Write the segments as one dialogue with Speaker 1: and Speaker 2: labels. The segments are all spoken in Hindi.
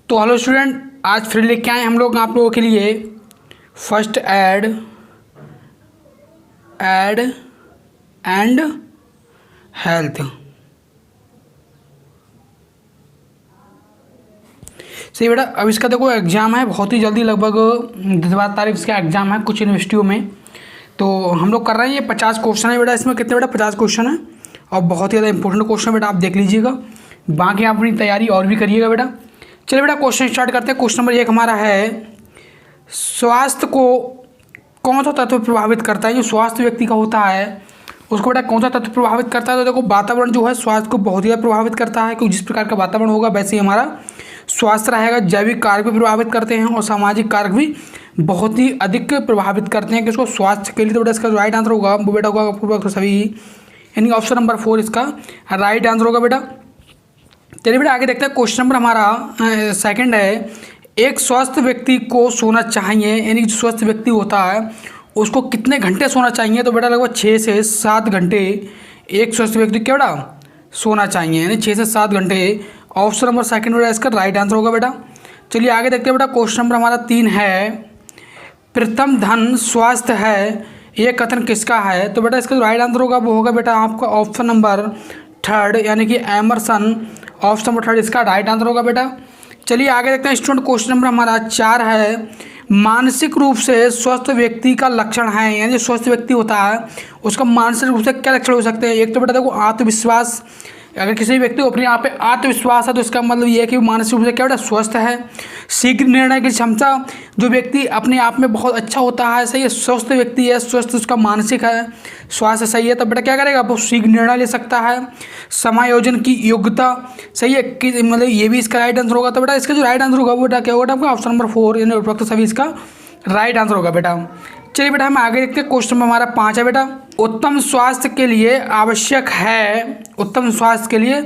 Speaker 1: तो हेलो स्टूडेंट, आज फिर लेके आए हम लोग आप लोगों के लिए फर्स्ट एड एंड हेल्थ। सही बेटा, अब इसका देखो एग्ज़ाम है बहुत ही जल्दी, लगभग 10-12 तारीख इसका एग्ज़ाम है कुछ यूनिवर्सिटियों में। तो हम लोग कर रहे हैं, ये 50 क्वेश्चन है बेटा। इसमें कितने बेटा 50 क्वेश्चन है और बहुत ही ज़्यादा इंपॉर्टेंट क्वेश्चन बेटा, आप देख लीजिएगा। बाकी आप अपनी तैयारी और भी करिएगा बेटा। चलिए बेटा क्वेश्चन स्टार्ट करते हैं। क्वेश्चन नंबर 1 हमारा है, स्वास्थ्य को कौन सा तत्व प्रभावित करता है। जो स्वास्थ्य व्यक्ति का होता है उसको बेटा कौन सा तत्व प्रभावित करता है। तो देखो वातावरण जो है स्वास्थ्य को बहुत ही ज़्यादा प्रभावित करता है, क्योंकि जिस प्रकार का वातावरण होगा वैसे ही हमारा स्वास्थ्य रहेगा। जैविक कारक भी प्रभावित करते हैं और सामाजिक कारक भी बहुत ही अधिक प्रभावित करते हैं कि उसको स्वास्थ्य के लिए। तो बेटा इसका जो राइट आंसर होगा वो बेटा होगा पूर्वक सभी, यानी ऑप्शन नंबर 4 इसका राइट आंसर होगा बेटा। चलिए बेटा आगे देखते हैं। क्वेश्चन नंबर हमारा सेकंड है, एक स्वस्थ व्यक्ति को सोना चाहिए, यानी जो स्वस्थ व्यक्ति होता है उसको कितने घंटे सोना चाहिए। तो बेटा लगभग 6 से 7 घंटे एक स्वस्थ व्यक्ति क्या बेटा सोना चाहिए, यानी 6 से 7 घंटे। ऑप्शन नंबर सेकंड बेटा इसका राइट आंसर होगा बेटा। चलिए आगे देखते हैं बेटा। क्वेश्चन नंबर हमारा 3 है, प्रथम धन स्वास्थ्य है, ये कथन किसका है। तो बेटा इसका जो राइट आंसर होगा वो होगा बेटा आपका ऑप्शन नंबर 3 यानी कि एमरसन। ऑप्शन नंबर 3 इसका राइट आंसर होगा बेटा। चलिए आगे देखते हैं स्टूडेंट। क्वेश्चन नंबर हमारा 4 है, मानसिक रूप से स्वस्थ व्यक्ति का लक्षण है, यानी स्वस्थ व्यक्ति होता है उसका मानसिक रूप से क्या लक्षण हो सकते हैं। एक तो बेटा देखो आत्मविश्वास, अगर किसी व्यक्ति को अपने आप पे आत्मविश्वास है तो इसका मतलब ये है कि वो मानसिक रूप से क्या बेटा स्वस्थ है। शीघ्र निर्णय की क्षमता, जो व्यक्ति अपने आप में बहुत अच्छा होता है, सही है, स्वस्थ व्यक्ति है, स्वस्थ उसका मानसिक है, स्वास्थ्य सही है, तो बेटा क्या करेगा वो शीघ्र निर्णय ले सकता है। समायोजन की योग्यता, सही है कि मतलब ये भी इसका राइट आंसर होगा। तो बेटा इसका जो राइट आंसर होगा वो बेटा क्या होगा आपका ऑप्शन नंबर 4 यानी उपरोक्त सभी इसका राइट आंसर होगा बेटा। चलिए बेटा हम आगे देखते हैं। क्वेश्चन नंबर हमारा 5 है बेटा, उत्तम स्वास्थ्य के लिए आवश्यक है, उत्तम स्वास्थ्य के लिए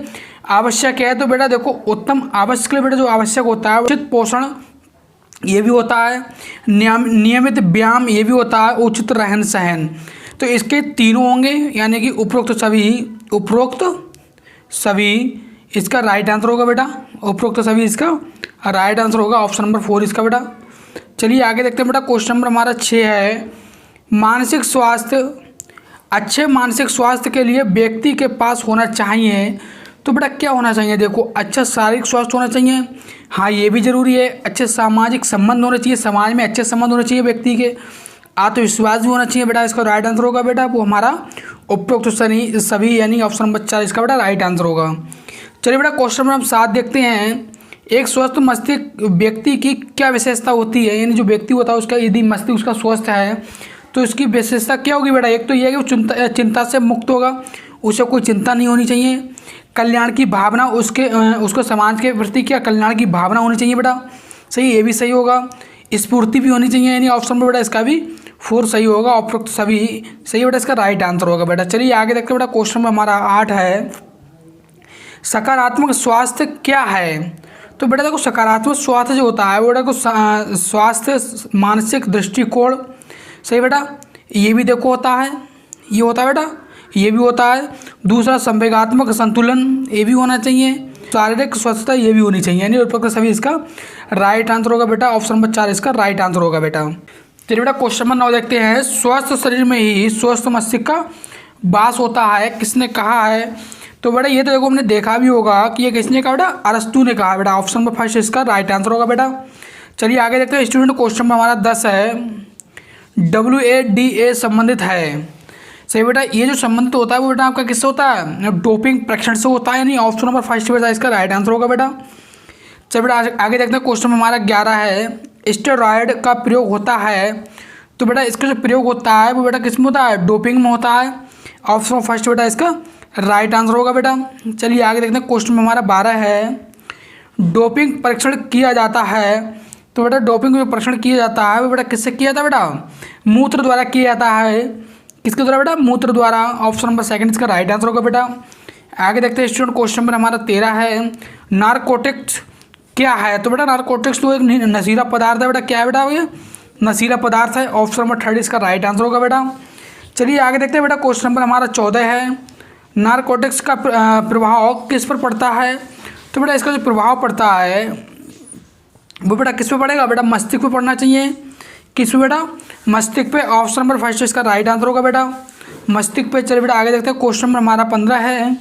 Speaker 1: आवश्यक है। तो बेटा देखो उत्तम आवश्यक के लिए बेटा जो आवश्यक होता है उचित पोषण ये भी होता है, नियमित व्यायाम ये भी होता है, उचित रहन सहन। तो इसके तीनों होंगे, यानी कि उपरोक्त सभी इसका राइट आंसर होगा बेटा। उपरोक्त सभी इसका राइट आंसर होगा ऑप्शन नंबर 4 इसका बेटा। चलिए आगे देखते हैं बेटा। क्वेश्चन नंबर हमारा 6 है, मानसिक स्वास्थ्य, अच्छे मानसिक स्वास्थ्य के लिए व्यक्ति के पास होना चाहिए। तो बेटा क्या होना चाहिए, देखो अच्छा शारीरिक स्वास्थ्य होना चाहिए, हाँ ये भी जरूरी है। अच्छे सामाजिक संबंध होने चाहिए, समाज में अच्छे संबंध होने चाहिए व्यक्ति के। आत्मविश्वास भी होना चाहिए बेटा, इसका राइट आंसर होगा बेटा वो हमारा उपरोक्त सभी यानी ऑप्शन नंबर 4 इसका बेटा राइट आंसर होगा। चलिए बेटा क्वेश्चन नंबर हम 7 देखते हैं, एक स्वस्थ मस्तिष्क व्यक्ति की क्या विशेषता होती है, यानी जो व्यक्ति होता है उसका यदि मस्तिष्क उसका स्वस्थ है तो इसकी विशेषता क्या होगी बेटा। एक तो ये है कि वो चिंता से मुक्त होगा, उसे कोई चिंता नहीं होनी चाहिए। कल्याण की भावना, उसको समाज के प्रति क्या कल्याण की भावना होनी चाहिए बेटा, सही ये भी सही होगा। स्फूर्ति भी होनी चाहिए, यानी ऑप्शन में बेटा इसका भी 4 सही होगा, उपरोक्त सभी सही बेटा इसका राइट आंसर होगा बेटा। चलिए आगे देखते हैं बेटा। क्वेश्चन में हमारा 8 है, सकारात्मक स्वास्थ्य क्या है। तो बेटा देखो सकारात्मक स्वास्थ्य जो होता है वो बेटा को स्वास्थ्य मानसिक दृष्टिकोण, सही बेटा ये भी देखो होता है, ये होता है बेटा ये भी होता है। दूसरा संवेगात्मक संतुलन ये भी होना चाहिए, शारीरिक स्वस्थता ये भी होनी चाहिए, यानी उपरोक्त सभी इसका राइट आंसर होगा बेटा। ऑप्शन नंबर 4 इसका राइट आंसर होगा बेटा। चलिए बेटा क्वेश्चन नंबर 9 देखते हैं, स्वस्थ शरीर में ही स्वस्थ मस्तिष्क का वास होता है, किसने कहा है। तो बेटा ये तो देखो हमने देखा भी होगा कि ये किसने कहा बेटा, अरस्तु ने कहा बेटा। ऑप्शन नंबर 1 इसका राइट आंसर होगा बेटा। चलिए आगे देखते हैं स्टूडेंट। क्वेश्चन में हमारा 10 है, WADA संबंधित है, सही बेटा ये जो संबंधित होता है वो बेटा आपका किससे होता है, डोपिंग परीक्षण से होता है, यानी ऑप्शन नंबर 1 बेटा इसका राइट आंसर होगा बेटा। चलिए बेटा आगे देखते हैं। क्वेश्चन में हमारा 11 है, स्टेरॉयड का प्रयोग होता है। तो बेटा इसका जो प्रयोग होता है वो बेटा किस में होता है, डोपिंग में होता है। ऑप्शन नंबर 1 बेटा इसका राइट आंसर होगा बेटा। चलिए आगे देखते हैं। क्वेश्चन में हमारा 12 है, डोपिंग परीक्षण किया जाता है। तो बेटा डोपिंग जो परीक्षण किया जाता है वो बेटा किससे किया जाता है बेटा, मूत्र द्वारा किया जाता है। किसके द्वारा बेटा, मूत्र द्वारा। ऑप्शन नंबर 2 इसका राइट आंसर होगा बेटा। आगे देखते हैं स्टूडेंट। क्वेश्चन नंबर हमारा 13 है, नारकोटिक्स क्या है। तो बेटा नारकोटिक्स तो एक नशीला पदार्थ है बेटा, क्या है बेटा ये नशीला पदार्थ है। ऑप्शन नंबर 3 इसका राइट आंसर होगा बेटा। चलिए आगे देखते हैं बेटा। क्वेश्चन नंबर हमारा 14 है, नारकोटिक्स का प्रभाव किस पर पड़ता है। तो बेटा इसका जो प्रभाव पड़ता है वो बेटा किस पे पड़ेगा बेटा, मस्तिष्क पे पड़ना चाहिए। किस पे बेटा, मस्तिष्क पे। ऑप्शन नंबर फर्स्ट इसका राइट आंसर होगा बेटा, मस्तिष्क पे। चलिए बेटा आगे देखते हैं, क्वेश्चन नंबर हमारा 15 है,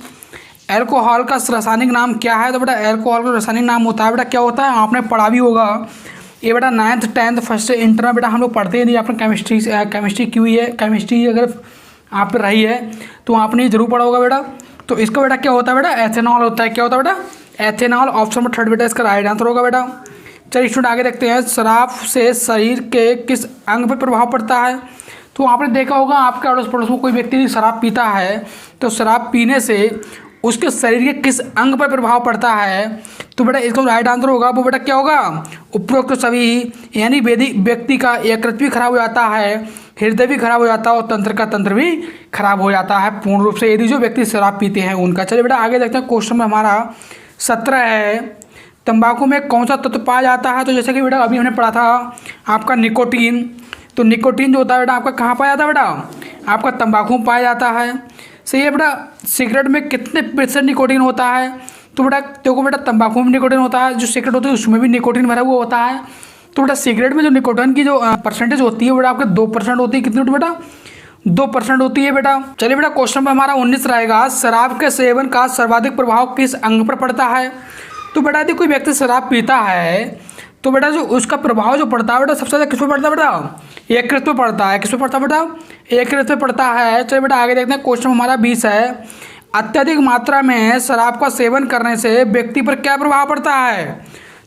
Speaker 1: एल्कोहल का रासायनिक नाम क्या है। तो बेटा एल्कोहल का रासायनिक नाम होता है बेटा, क्या होता है, आपने पढ़ा भी होगा ये बेटा 9th 10th फर्स्ट इंटर में बेटा हम लोग पढ़ते ही नहीं। आपने केमिस्ट्री की हुई है, केमिस्ट्री अगर आप पे रही है तो आपने जरूर पढ़ा होगा बेटा। तो इसका बेटा क्या होता है बेटा, एथेनॉल होता है। क्या होता है बेटा, एथेनॉल। ऑप्शन नंबर थर्ड बेटा इसका राइट आंसर होगा बेटा। चलिए स्टूडेंट आगे देखते हैं, शराब से शरीर के किस अंग पर प्रभाव पड़ता है। तो आपने देखा होगा आपके अड़ोस पड़ोस में कोई व्यक्ति शराब पीता है तो शराब पीने से उसके शरीर के किस अंग पर प्रभाव पड़ता है। तो बेटा इसका राइट आंसर होगा वो बेटा क्या होगा, उपरोक्त सभी, यानी व्यक्ति का यकृत भी खराब हो जाता है, हृदय भी खराब हो जाता है और तंत्र का तंत्र भी खराब हो जाता है पूर्ण रूप से, यदि जो व्यक्ति शराब पीते हैं उनका। चलिए बेटा आगे देखते हैं, क्वेश्चन में हमारा 17 है, तंबाकू में कौन सा तत्व पाया जाता है। तो जैसे कि बेटा अभी हमने पढ़ा था आपका निकोटीन। तो निकोटीन जो होता है बेटा आपका कहाँ पाया जाता है बेटा, आपका तंबाकू में पाया जाता है। सही है बेटा। सिगरेट में कितने % निकोटीन होता है। तो बेटा देखो बेटा तंबाकू में निकोटीन होता है, जो सिगरेट होती है उसमें भी निकोटीन भरा हुआ होता है। तो बेटा सिगरेट में जो निकोटीन की जो परसेंटेज होती है बेटा आपके 2% होती है। कितनी होती है बेटा, 2% होती है बेटा। चलिए बेटा क्वेश्चन में हमारा 19 रहेगा, शराब के सेवन का सर्वाधिक प्रभाव किस अंग पर पड़ता है। तो बेटा यदि कोई व्यक्ति शराब पीता है तो बेटा जो उसका प्रभाव जो पड़ता है बेटा सबसे ज़्यादा किस पे पड़ता है बेटा, यकृत पे पड़ता है। किस पे पड़ता है बेटा, यकृत पे पड़ता है। चलिए बेटा आगे देखते हैं, क्वेश्चन हमारा 20 है, अत्यधिक मात्रा में शराब का सेवन करने से व्यक्ति पर क्या प्रभाव पड़ता है।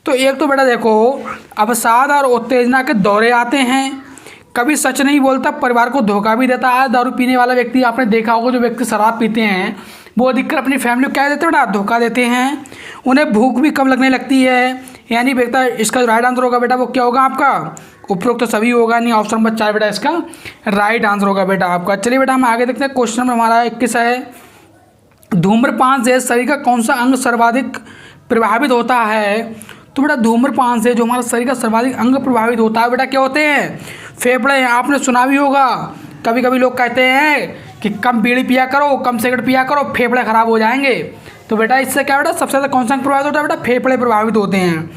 Speaker 1: तो एक तो बेटा देखो अवसाद और उत्तेजना के दौरे आते हैं, कभी सच नहीं बोलता, परिवार को धोखा भी देता है। दारू पीने वाला व्यक्ति आपने देखा होगा, जो व्यक्ति शराब पीते हैं वो अधिकतर अपनी फैमिली को क्या देते हैं बेटा, धोखा देते हैं। उन्हें भूख भी कम लगने लगती है, यानी बेटा इसका राइट आंसर होगा बेटा वो क्या होगा आपका, उपरोक्त तो सभी होगा नहीं। ऑप्शन नंबर 4 बेटा इसका राइट आंसर होगा बेटा आपका। चलिए बेटा हम आगे देखते हैं, क्वेश्चन नंबर हमारा 21 है, धूम्रपान से शरीर का कौन सा अंग सर्वाधिक प्रभावित होता है। तो बेटा धूम्रपान से जो हमारा शरीर का सर्वाधिक अंग प्रभावित होता है बेटा क्या होते हैं, फेफड़े। आपने सुना भी होगा, कभी कभी लोग कहते हैं कि कम बीड़ी पिया करो, कम सिगरेट पिया करो, फेफड़े खराब हो जाएंगे। तो बेटा इससे क्या बेटा सबसे ज़्यादा कौन सा अंग प्रभावित होता है बेटा, फेफड़े प्रभावित होते हैं।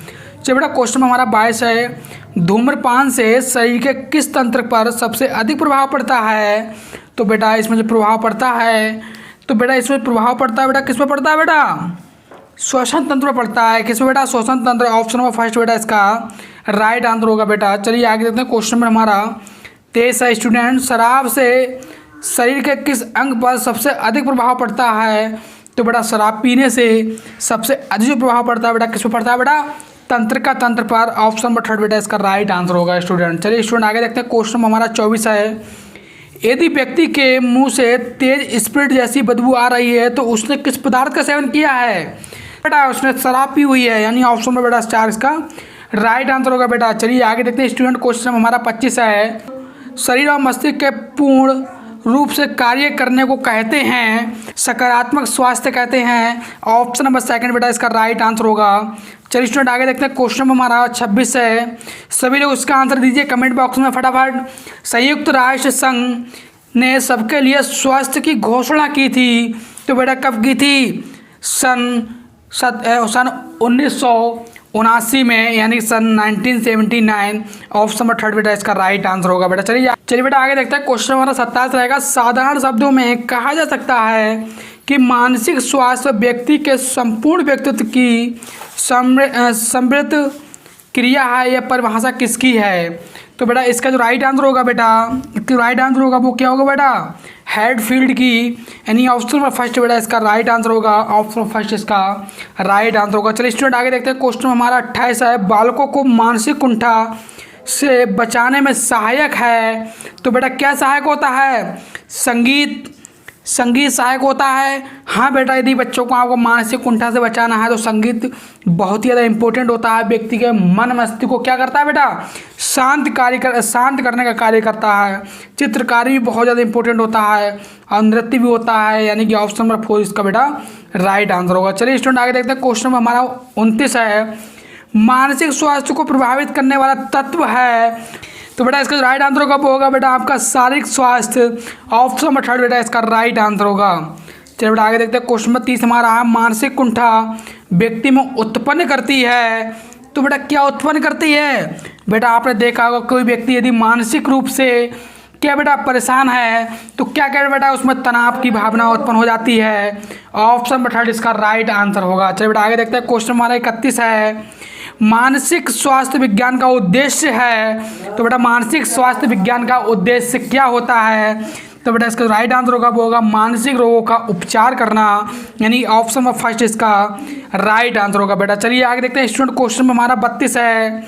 Speaker 1: चलिए बेटा क्वेश्चन में हमारा 22 है, धूम्रपान से शरीर के किस तंत्र पर सबसे अधिक प्रभाव पड़ता है। तो बेटा इसमें जो प्रभाव पड़ता है, तो बेटा इसमें प्रभाव पड़ता है बेटा किस में पड़ता है बेटा, श्वसन तंत्र में पड़ता है। किस में बेटा, श्वसन तंत्र। ऑप्शन नंबर फर्स्ट बेटा इसका राइट आंसर होगा बेटा। चलिए आगे देखते हैं, क्वेश्चन में हमारा 23 है, स्टूडेंट शराब से शरीर के किस अंग पर सबसे अधिक प्रभाव पड़ता है। तो बेटा शराब पीने से सबसे अधिक जो प्रभाव पड़ता है बेटा किस पर पड़ता है बेटा, तंत्र का तंत्र पर। ऑप्शन नंबर थर्ड बेटा इसका राइट आंसर होगा स्टूडेंट। चलिए स्टूडेंट आगे देखते हैं, क्वेश्चन में हमारा 24 है, यदि व्यक्ति के मुंह से तेज स्प्रिट जैसी बदबू आ रही है तो उसने किस पदार्थ का सेवन किया है। बेटा उसने शराब पी हुई है, यानी ऑप्शन में बेटा 4 इसका राइट आंसर होगा बेटा। चलिए आगे देखते हैं स्टूडेंट, क्वेश्चन में हमारा 25 है, शरीर और मस्तिष्क के पूर्ण रूप से कार्य करने को कहते हैं सकारात्मक स्वास्थ्य कहते हैं। ऑप्शन नंबर सेकंड बेटा इसका राइट आंसर होगा। चलिए स्टूडेंट आगे देखते हैं, क्वेश्चन में हमारा 26 है, सभी लोग इसका आंसर दीजिए कमेंट बॉक्स में फटाफट। संयुक्त राष्ट्र संघ ने सबके लिए स्वास्थ्य की घोषणा की थी, तो बेटा कब की थी, सन 1979 में, यानी सन 1979। ऑप्शन नंबर थर्ड बेटा इसका राइट आंसर होगा बेटा। चलिए बेटा आगे देखते हैं, क्वेश्चन हमारा 27 रहेगा, साधारण शब्दों में कहा जा सकता है कि मानसिक स्वास्थ्य व्यक्ति के संपूर्ण व्यक्तित्व की समृद्ध क्रिया है, यह परिभाषा किसकी है। तो बेटा इसका जो राइट आंसर होगा बेटा, इसका राइट आंसर होगा वो क्या होगा बेटा, हेडफील्ड की, यानी ऑप्शन नंबर फर्स्ट बेटा इसका राइट आंसर होगा। ऑप्शन नंबर फर्स्ट इसका राइट आंसर होगा। चलिए स्टूडेंट आगे देखते हैं, क्वेश्चन हमारा 28 है, बालकों को मानसिक कुंठा से बचाने में सहायक है। तो बेटा क्या सहायक होता है, संगीत सहायक होता है। हाँ बेटा यदि बच्चों को आपको मानसिक कुंठा से बचाना है तो संगीत बहुत ही ज़्यादा इंपॉर्टेंट होता है, व्यक्ति के मन मस्तिष्क को क्या करता है बेटा, शांत करने का कार्य करता है। चित्रकारी भी बहुत ज़्यादा इंपॉर्टेंट होता है और नृत्य भी होता है, यानी कि ऑप्शन नंबर 4 इसका बेटा राइट आंसर होगा। चलिए स्टूडेंट आगे देखते हैं, क्वेश्चन में हमारा 29 है, मानसिक स्वास्थ्य को प्रभावित करने वाला तत्व है। तो बेटा इसका राइट आंसर कब होगा बेटा आपका शारीरिक स्वास्थ्य। ऑप्शन नंबर थर्ड बेटा इसका राइट आंसर होगा। चलिए बेटा आगे देखते हैं, क्वेश्चन नंबर 30 हमारा है, मानसिक कुंठा व्यक्ति में उत्पन्न करती है तो बेटा क्या उत्पन्न करती है? बेटा आपने देखा होगा कोई व्यक्ति यदि मानसिक रूप से क्या बेटा परेशान है तो क्या क्या बेटा उसमें तनाव की भावना उत्पन्न हो जाती है। ऑप्शन बेटा इसका राइट आंसर होगा। चलिए बेटा आगे देखते हैं। क्वेश्चन हमारा 31 है, मानसिक स्वास्थ्य विज्ञान का उद्देश्य है। तो बेटा मानसिक स्वास्थ्य विज्ञान का उद्देश्य क्या होता है? तो बेटा इसका राइट आंसर होगा वो होगा मानसिक रोगों का उपचार करना, यानी ऑप्शन नंबर फर्स्ट इसका राइट आंसर होगा बेटा। चलिए आगे देखते हैं स्टूडेंट। क्वेश्चन में हमारा 32 है,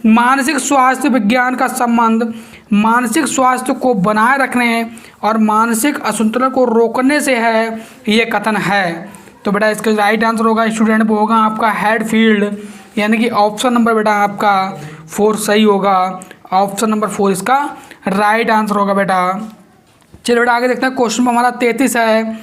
Speaker 1: मानसिक स्वास्थ्य विज्ञान का संबंध मानसिक स्वास्थ्य को बनाए रखने और मानसिक असंतुलन को रोकने से है, ये कथन है। तो बेटा इसका राइट आंसर होगा स्टूडेंट वो होगा आपका हेडफील्ड, यानी कि ऑप्शन नंबर बेटा आपका 4 सही होगा। ऑप्शन नंबर 4 इसका राइट आंसर होगा बेटा। चलिए बेटा आगे देखते हैं। क्वेश्चन में हमारा 33 है,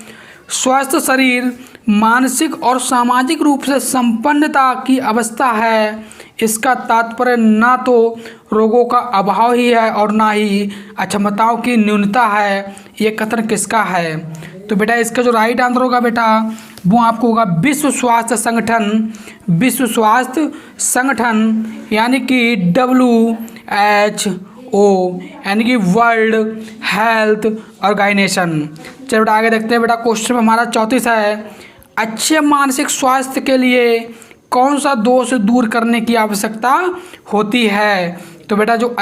Speaker 1: स्वस्थ शरीर मानसिक और सामाजिक रूप से संपन्नता की अवस्था है। इसका तात्पर्य ना तो रोगों का अभाव ही है और ना ही अक्षमताओं की न्यूनता है, ये कथन किसका है? तो बेटा इसका जो राइट आंसर होगा बेटा वो आपको होगा विश्व स्वास्थ्य संगठन। विश्व स्वास्थ्य संगठन यानी कि WHO, यानी कि वर्ल्ड हेल्थ ऑर्गेनाइजेशन। चलिए बेटा आगे देखते हैं। बेटा क्वेश्चन हमारा 34 है, अच्छे मानसिक स्वास्थ्य के लिए कौन सा दोष दूर करने की आवश्यकता होती है? तो बेटा जो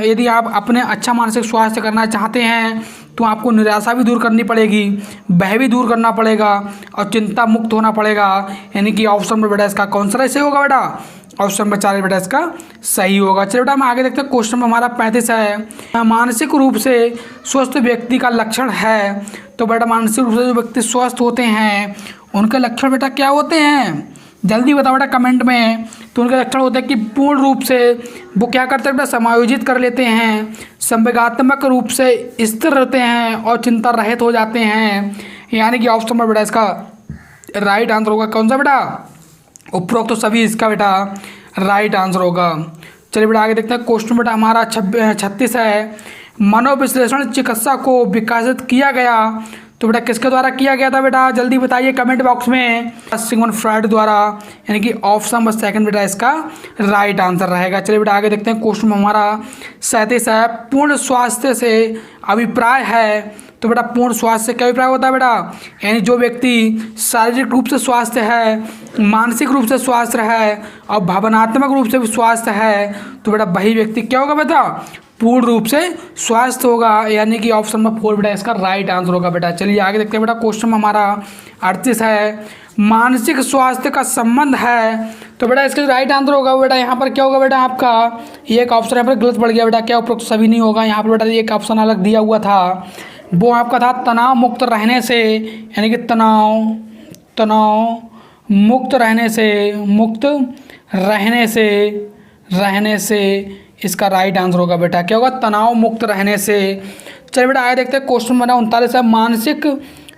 Speaker 1: यदि आप अपने अच्छा मानसिक स्वास्थ्य करना चाहते हैं तो आपको निराशा भी दूर करनी पड़ेगी, भय भी दूर करना पड़ेगा और चिंता मुक्त होना पड़ेगा, यानी कि ऑप्शन में बेटा इसका कौन सा सही होगा बेटा? ऑप्शन नंबर 4 बेटा इसका सही होगा। चलिए बेटा हम आगे देखते हैं। क्वेश्चन में हमारा 35 है, मानसिक रूप से स्वस्थ व्यक्ति का लक्षण है। तो बेटा मानसिक रूप से जो व्यक्ति स्वस्थ होते हैं उनके लक्षण बेटा क्या होते हैं? जल्दी बताओ बेटा कमेंट में। तो उनके लक्षण होते हैं कि पूर्ण रूप से वो क्या करते हैं बेटा, समायोजित कर लेते हैं, संवेगात्मक रूप से स्थिर रहते हैं और चिंता रहित हो जाते हैं, यानी कि ऑप्शन नंबर बेटा इसका राइट आंसर होगा। कौन सा बेटा? उपरोक्त तो सभी इसका बेटा राइट आंसर होगा। चलिए बेटा आगे देखते हैं। क्वेश्चन बेटा हमारा 36 है, मनोविश्लेषण चिकित्सा को विकसित किया गया। तो बेटा किसके द्वारा किया गया था बेटा? जल्दी बताइए कमेंट बॉक्स में। सिगमंड फ्रॉइड द्वारा, यानी कि ऑप्शन नंबर 2 बेटा इसका राइट आंसर रहेगा। चलिए बेटा आगे देखते हैं। क्वेश्चन में हमारा 37 है, पूर्ण स्वास्थ्य से अभिप्राय है। तो बेटा पूर्ण स्वास्थ्य से क्या अभिप्राय होता है बेटा? यानी जो व्यक्ति शारीरिक रूप से स्वास्थ्य है, मानसिक रूप से स्वास्थ्य है और भावनात्मक रूप से भी स्वास्थ्य है, तो बेटा वही व्यक्ति क्या होगा बेटा? पूर्ण रूप से स्वास्थ्य होगा, यानी कि ऑप्शन नंबर 4 बेटा इसका राइट आंसर होगा बेटा। चलिए आगे देखते हैं। बेटा क्वेश्चन में हमारा 38 है, मानसिक स्वास्थ्य का संबंध है। तो बेटा इसका राइट आंसर होगा बेटा यहाँ पर क्या होगा बेटा आपका? ये एक ऑप्शन यहाँ पर गलत पड़ गया बेटा, क्या उपरोक्त सभी नहीं होगा। यहाँ पर बेटा एक ऑप्शन अलग दिया हुआ था, वो आपका था तनाव मुक्त रहने से, यानी कि तनाव मुक्त रहने से इसका राइट आंसर होगा बेटा। क्या होगा? तनाव मुक्त रहने से। चलिए बेटा आगे देखते हैं। क्वेश्चन नंबर 39 है, मानसिक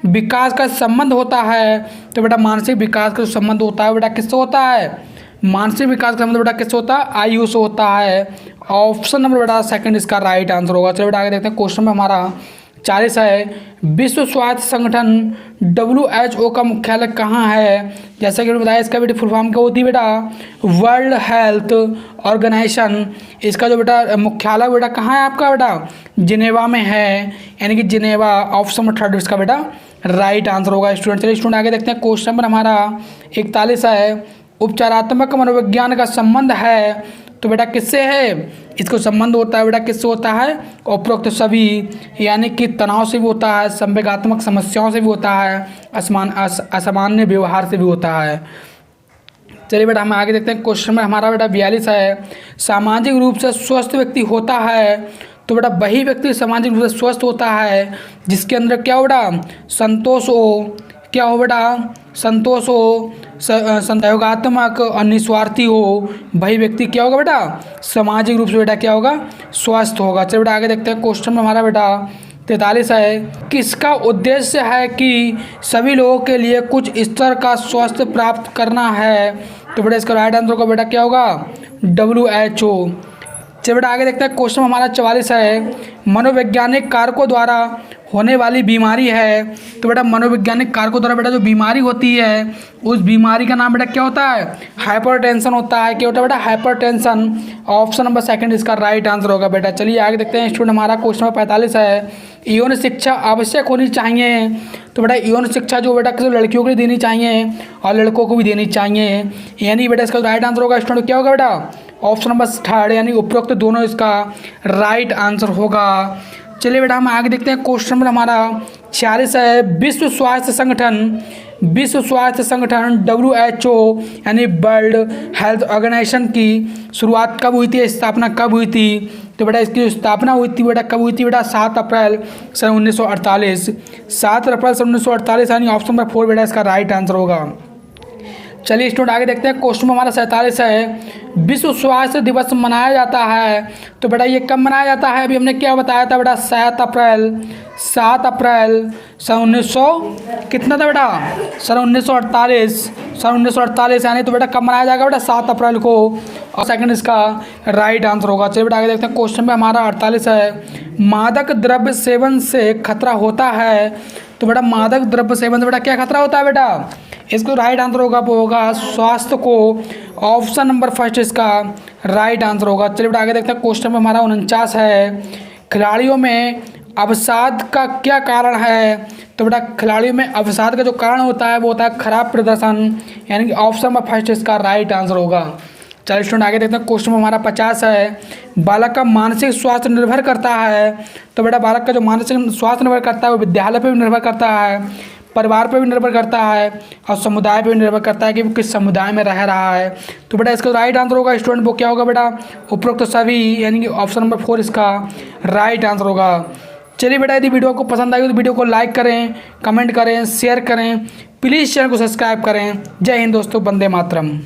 Speaker 1: विकास का संबंध होता है। तो बेटा मानसिक विकास का संबंध होता है बेटा किससे होता है? मानसिक विकास का संबंध बेटा किससे होता है? आयु से होता है। ऑप्शन नंबर बेटा 2 इसका राइट आंसर होगा। चलिए बेटा आगे देखते हैं। क्वेश्चन में हमारा 40 है, विश्व स्वास्थ्य संगठन WHO का मुख्यालय कहाँ है? जैसा कि मैंने बताया इसका बेटा फुल फॉर्म क्या होती है बेटा? World Health Organization. इसका जो बेटा मुख्यालय बेटा कहाँ है आपका बेटा? जिनेवा में है, यानी कि जिनेवा। ऑप्शन नंबर 3 इसका बेटा राइट आंसर होगा स्टूडेंट। चलिए स्टूडेंट आगे देखते हैं। क्वेश्चन नंबर हमारा 41 है, उपचारात्मक मनोविज्ञान का संबंध है। तो बेटा किससे है? इसको संबंध होता है बेटा किससे होता है? उपरोक्त सभी, यानी कि तनाव से भी होता है, संवेगात्मक समस्याओं से भी होता है, असामान्य व्यवहार से भी होता है। चलिए बेटा हम आगे देखते हैं। क्वेश्चन में हमारा बेटा 42 है, सामाजिक रूप से स्वस्थ व्यक्ति होता है। तो बेटा वही व्यक्ति सामाजिक रूप से स्वस्थ होता है जिसके अंदर क्या हो बेटा? संतोष हो। क्या हो बेटा? संतोष हो, सहयोगात्मक और निस्वार्थी हो, वही व्यक्ति क्या होगा बेटा? सामाजिक रूप से बेटा क्या होगा? स्वस्थ होगा। चलिए बेटा आगे देखते हैं। क्वेश्चन में हमारा बेटा 43 है, किसका उद्देश्य है कि सभी लोगों के लिए कुछ स्तर का स्वास्थ्य प्राप्त करना है? तो बेटा इसका राइट आंसर होगा बेटा क्या होगा? WHO। चलिए बेटा आगे देखते हैं। क्वेश्चन हमारा 44 है, मनोवैज्ञानिक कारकों द्वारा होने वाली बीमारी है। तो बेटा मनोवैज्ञानिक कारकों द्वारा बेटा जो बीमारी होती है उस बीमारी का नाम बेटा क्या होता है? हाइपरटेंशन होता है। क्या होता है बेटा? हाइपरटेंशन। ऑप्शन नंबर सेकंड इसका राइट आंसर होगा बेटा। चलिए आगे देखते हैं। स्टूडेंट हमारा क्वेश्चन नंबर 45 है, यौन शिक्षा आवश्यक होनी चाहिए। तो बेटा यौन शिक्षा जो बेटा किसी लड़कियों को भी देनी चाहिए और लड़कों को भी देनी चाहिए, यानी बेटा इसका राइट आंसर होगा स्टूडेंट क्या होगा बेटा? ऑप्शन नंबर थर्ड, यानी उपरोक्त दोनों इसका राइट आंसर होगा। चलिए बेटा हम आगे देखते हैं। क्वेश्चन नंबर हमारा 46 है, विश्व स्वास्थ्य संगठन WHO यानी वर्ल्ड हेल्थ ऑर्गेनाइजेशन की शुरुआत कब हुई थी, स्थापना कब हुई थी? तो बेटा इसकी स्थापना हुई थी बेटा कब हुई थी बेटा? 7 अप्रैल सन 1948। 7 अप्रैल सन 1948, यानी ऑप्शन नंबर 4 बेटा इसका राइट आंसर होगा। चलिए स्टूडेंट आगे देखते हैं। क्वेश्चन हमारा 47 है, विश्व स्वास्थ्य दिवस मनाया जाता है। तो बेटा ये कब मनाया जाता है? अभी हमने क्या बताया था बेटा? 7 अप्रैल सन 1900 कितना था बेटा? सन 1948 यानी तो बेटा कब मनाया जाएगा बेटा? 7 अप्रैल को। और सेकंड इसका राइट आंसर होगा। चलिए बेटा आगे देखते हैं। क्वेश्चन में हमारा 48 है, मादक द्रव्य सेवन से खतरा होता है। तो बेटा मादक द्रव्य सेवन से बेटा क्या खतरा होता है बेटा? इसको राइट आंसर होगा वो होगा स्वास्थ्य को। ऑप्शन नंबर फर्स्ट इसका राइट आंसर होगा। चलिए बेटा आगे देखते हैं। क्वेश्चन में हमारा 49 है, खिलाड़ियों में अवसाद का क्या कारण है? तो बेटा खिलाड़ियों में अवसाद का जो कारण होता है वो होता है खराब प्रदर्शन, यानी कि ऑप्शन नंबर फर्स्ट इसका राइट आंसर होगा। चलिए स्टूडेंट आगे देखते हैं। क्वेश्चन में हमारा 50 है, बालक का मानसिक स्वास्थ्य निर्भर करता है। तो बेटा बालक का जो मानसिक स्वास्थ्य निर्भर करता है वो विद्यालय पर भी निर्भर करता है, परिवार पर भी निर्भर करता है और समुदाय पर भी निर्भर करता है कि वो किस समुदाय में रह रहा है। तो बेटा इसका राइट आंसर होगा स्टूडेंट वो क्या होगा बेटा? उपरोक्त सभी, यानी कि ऑप्शन नंबर 4 इसका राइट आंसर होगा। चलिए बेटा यदि वीडियो को पसंद आई तो वीडियो को लाइक करें, कमेंट करें, शेयर करें, प्लीज़ चैनल को सब्सक्राइब करें। जय हिंद दोस्तों, वंदे मातरम।